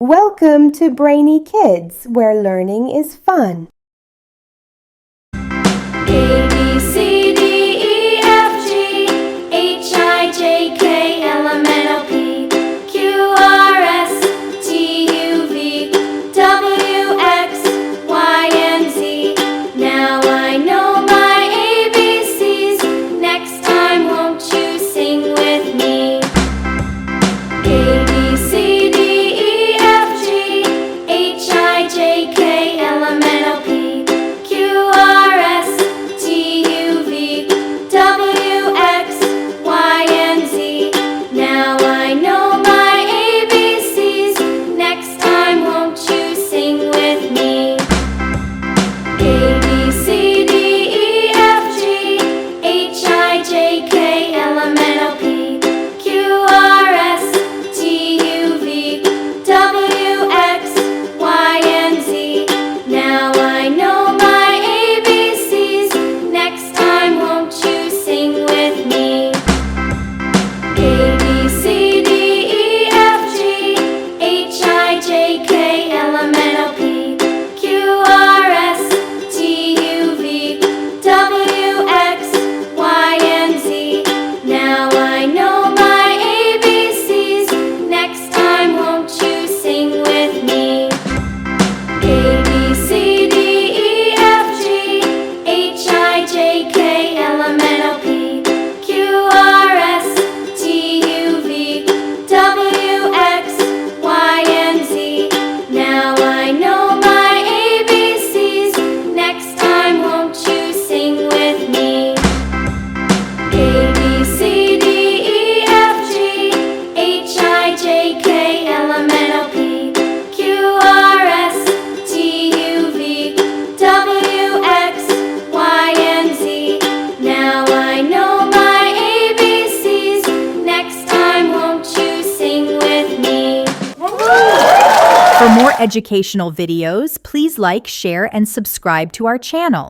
Welcome to Brainy Kidz, where learning is fun. A, B, C, D, E, F, G, H, I, J, K, L, M, N, O, P, Q, R, S, T, U, V, W, X, Y, and Z. Now I know my ABCs. Next time won't you sing with me? A, B, C, D, E, F, G, H, I, J, K, L, M, N, O, P, Q, R, S, T, U, V, W, X, Y, and Z. Now I know my ABCs. Next time won't you sing with me? A, B, C, D, E, F, G, H, I, J, K, L, M, N, O, P, Q, R, S, T, U, V, W, X, Y, and Z. Now I know my ABCs. Next time won't you sing with me? A, B, C, D, E, F, G, H, I, J, K, L, M, N, O, P, Q, R, S, T, U, V, W, X, Y, and Z. Now I know my ABCs. Next time won't you sing with me? A, B, C, D, E, F, G, H, I, J, K, L, M, N, O, P, Q, R, S, T, U, V, W, X, Y, and Z. Now I know my ABCs. Next time won't you sing with me? A, B, C, D, E, F, G, H, I, J, K, L, M, N, O, P, Q, R, S, T, U, V, W, X, Y, and Z. Now I know my ABCs. Next time won't you sing with me? For more educational videos, please like, share, and subscribe to our channel.